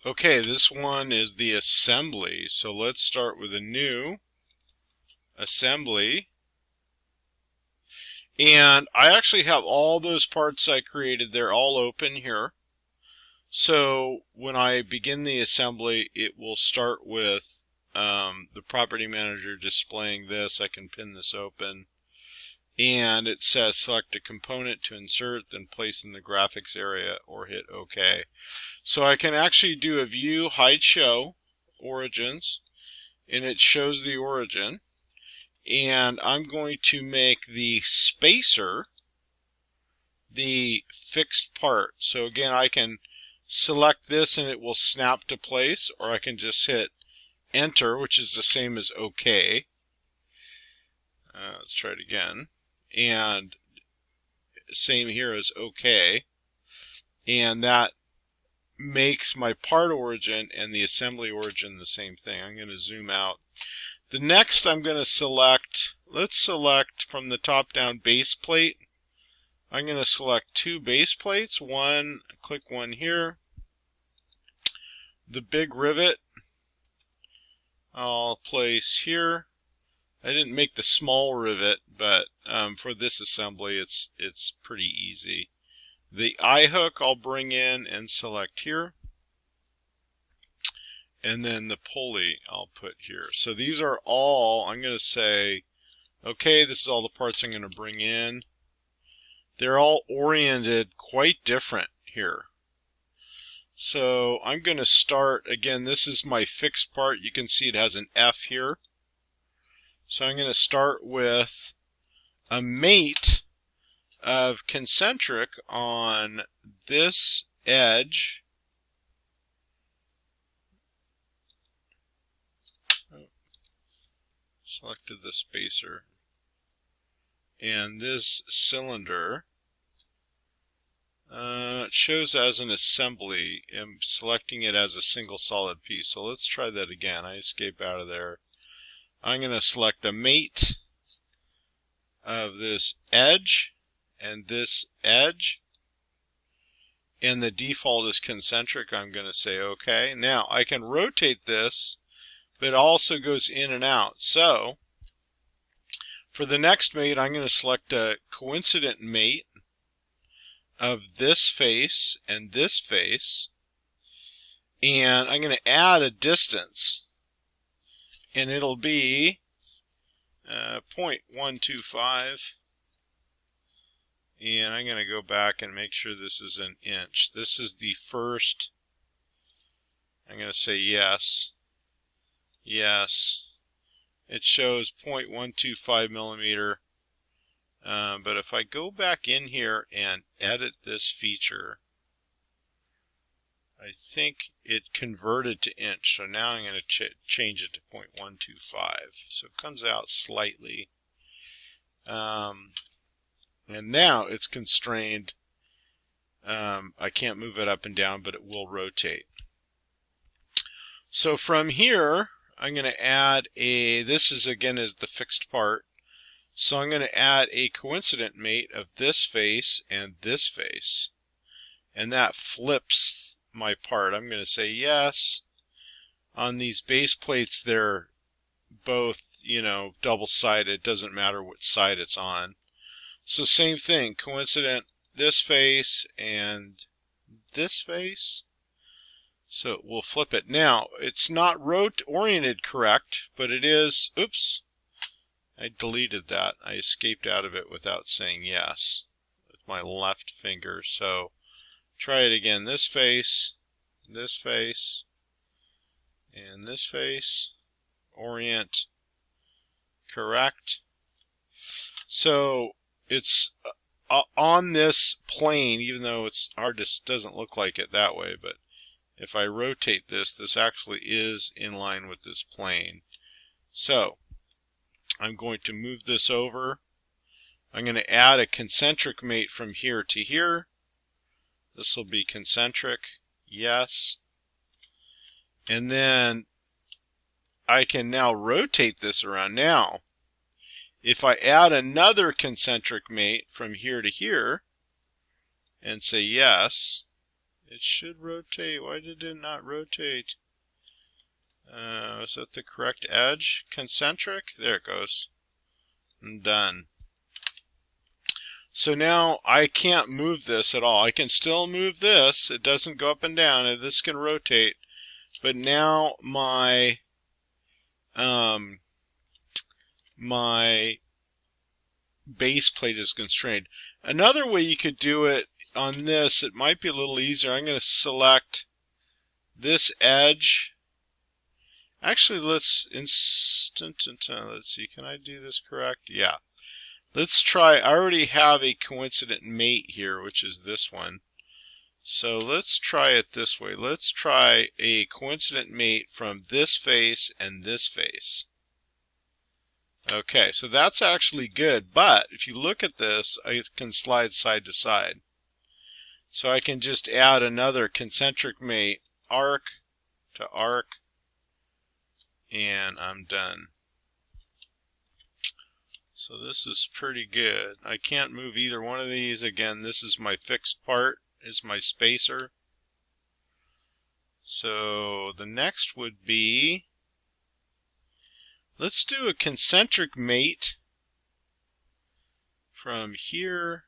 Okay, this one is the assembly. So let's start with a new assembly. And I actually have all those parts I created. They're all open here. So when I begin the assembly, it will start with the property manager displaying this. I can pin this open. And it says select a component to insert, then place in the graphics area or hit OK. So I can actually do a view hide show origins, and it shows the origin. And I'm going to make the spacer the fixed part. So again, I can select this and it will snap to place, or I can just hit enter, which is the same as OK. Let's try it again. And same here as OK. And that makes my part origin and the assembly origin the same thing. I'm going to zoom out. The next I'm going to select, let's select from the top down base plate. I'm going to select two base plates. One, click one here. The big rivet I'll place here. I didn't make the small rivet, but for this assembly it's pretty easy. The eye hook I'll bring in and select here. And then the pulley I'll put here. So these are all, I'm going to say, okay, this is all the parts I'm going to bring in. They're all oriented quite different here. So I'm going to start, again, this is my fixed part. You can see it has an F here. So I'm going to start with a mate of concentric on this edge. Selected the spacer. And this cylinder, it shows as an assembly. I'm selecting it as a single solid piece. So let's try that again. I escape out of there. I'm going to select a mate of this edge and this edge. And the default is concentric. I'm going to say OK. Now I can rotate this, but it also goes in and out. So for the next mate, I'm going to select a coincident mate of this face and this face, and I'm going to add a distance, and it'll be 0.125, and I'm going to go back and make sure this is an inch. This is the first. I'm going to say yes, yes. It shows 0.125 millimeter. But if I go back in here and edit this feature, I think it converted to inch. So now I'm going to change it to 0.125. So it comes out slightly. And now it's constrained. I can't move it up and down, but it will rotate. So from here, I'm going to add a, this is again is the fixed part. So I'm going to add a coincident mate of this face and this face. And that flips my part. I'm going to say yes. On these base plates, they're both, double-sided. It doesn't matter which side it's on. So same thing, coincident this face and this face. So we'll flip it. Now, it's not oriented correct, but it is, oops, I deleted that. I escaped out of it without saying yes with my left finger. So try it again. This face, and this face. Orient correct. So it's on this plane, even though it's hard to, doesn't look like it that way, but if I rotate this, this actually is in line with this plane. So I'm going to move this over. I'm going to add a concentric mate from here to here. This will be concentric, yes. And then I can now rotate this around. Now, if I add another concentric mate from here to here and say yes, It should rotate. Why did it not rotate? Is that the correct edge? Concentric? There it goes. And done. So now I can't move this at all. I can still move this. It doesn't go up and down. And this can rotate. But now my base plate is constrained. Another way you could do it on this, it might be a little easier. I'm going to select this edge. Actually, let's see, can I do this correct? Yeah. Let's try, I already have a coincident mate here, which is this one. So let's try it this way. Let's try a coincident mate from this face and this face. Okay, so that's actually good, but if you look at this, I can slide side to side. So I can just add another concentric mate, arc to arc, and I'm done. So this is pretty good. I can't move either one of these. Again, this is my fixed part, is my spacer. So the next would be, let's do a concentric mate from here.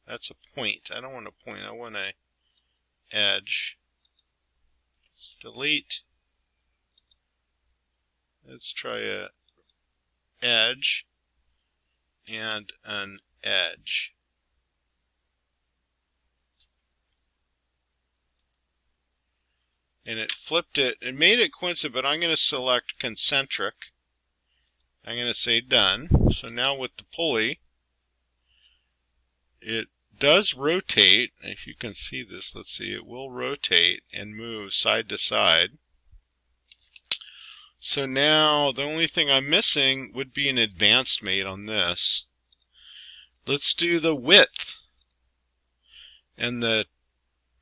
That's a point. I don't want a point. I want a edge. Delete. Let's try a edge and an edge. And it flipped it. It made it coincident, but I'm going to select concentric. I'm going to say done. So now with the pulley, it does rotate. If you can see this, let's see, it will rotate and move side to side. So now the only thing I'm missing would be an advanced mate on this. Let's do the width. And the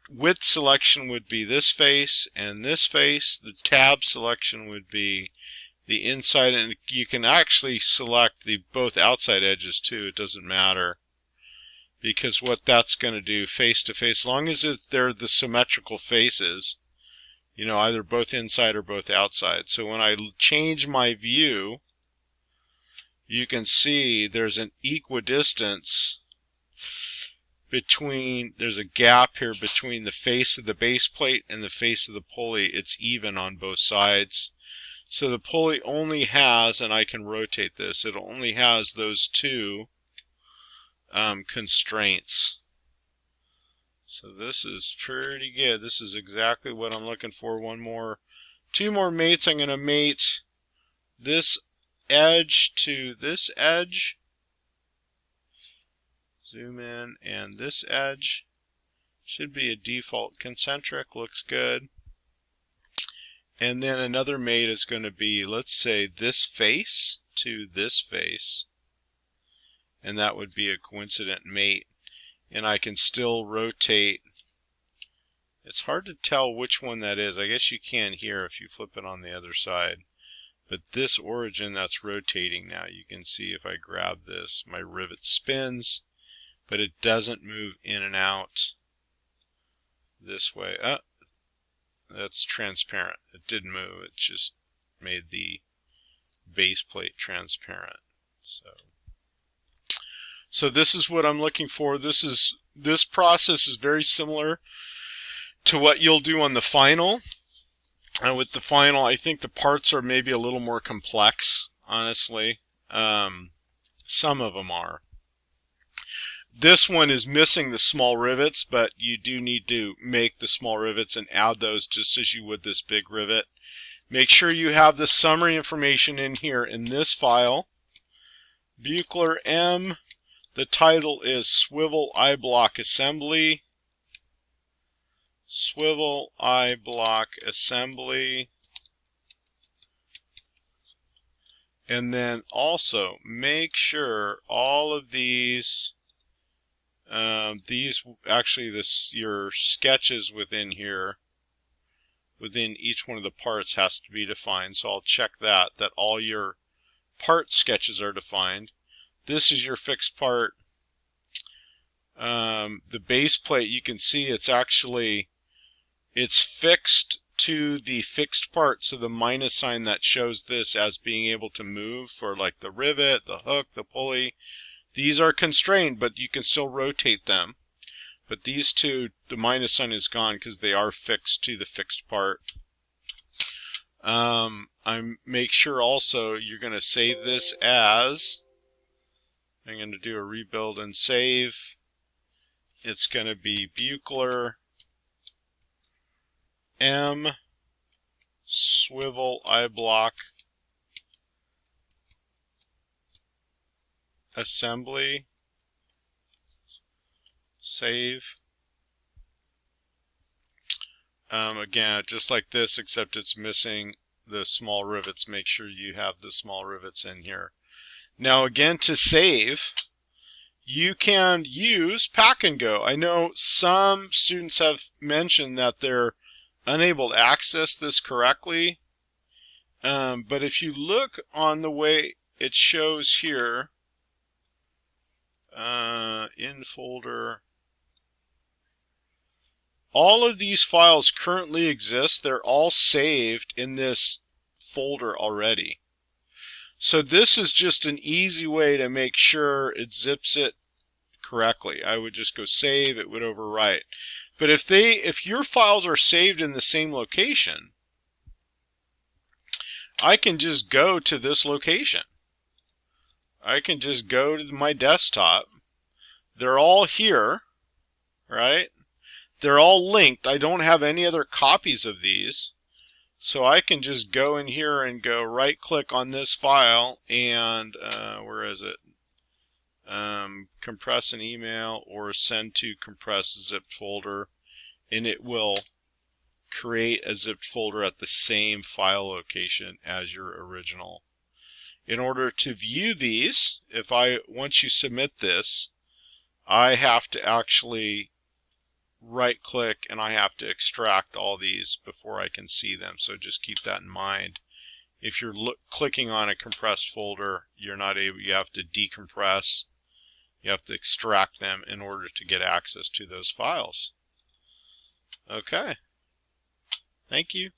width selection would be this face and this face. The tab selection would be the inside, and you can actually select the both outside edges too. It doesn't matter, because what that's going to do face to face, as long as they're the symmetrical faces, you know, either both inside or both outside. So when I change my view, you can see there's an equidistance between, there's a gap here between the face of the base plate and the face of the pulley. It's even on both sides. So the pulley only has, and I can rotate this, it only has those two constraints. So this is pretty good. This is exactly what I'm looking for. Two more mates. I'm going to mate this edge to this edge. Zoom in, and this edge should be a default concentric. Looks good. And then another mate is going to be, let's say, this face to this face. And that would be a coincident mate. And I can still rotate. It's hard to tell which one that is. I guess you can here if you flip it on the other side. But this origin that's rotating now, you can see if I grab this, my rivet spins, but it doesn't move in and out this way. That's transparent. It didn't move. It just made the base plate transparent. So this is what I'm looking for. This process is very similar to what you'll do on the final. And with the final, I think the parts are maybe a little more complex, honestly. Some of them are. This one is missing the small rivets, but you do need to make the small rivets and add those just as you would this big rivet. Make sure you have the summary information in here in this file. Buchler M. The title is Swivel Eye Block Assembly. Swivel Eye Block Assembly. And then also make sure all of these your sketches within here, within each one of the parts has to be defined. So I'll check that all your part sketches are defined. This is your fixed part. The base plate, you can see it's fixed to the fixed part, so the minus sign that shows this as being able to move for like the rivet, the hook, the pulley, these are constrained, but you can still rotate them. But these two, the minus sign is gone because they are fixed to the fixed part. Make sure also you're going to save this as, I'm going to do a rebuild and save. It's going to be Buchler M Swivel eye block assembly. Save. Again, just like this, except it's missing the small rivets. Make sure you have the small rivets in here. Now again, to save, you can use Pack and Go. I know some students have mentioned that they're unable to access this correctly. But if you look on the way it shows here, in folder, all of these files currently exist. They're all saved in this folder already. So this is just an easy way to make sure it zips it correctly. I would just go save, it would overwrite. But if your files are saved in the same location, I can just go to this location. I can just go to my desktop. They're all here, right? They're all linked. I don't have any other copies of these. So I can just go in here and go right click on this file and, where is it? Compress an email or send to compressed zipped folder, and it will create a zipped folder at the same file location as your original. In order to view these, once you submit this, I have to actually right click and I have to extract all these before I can see them. So just keep that in mind. If you're clicking on a compressed folder, you're not able, you have to decompress. You have to extract them in order to get access to those files. Okay. Thank you.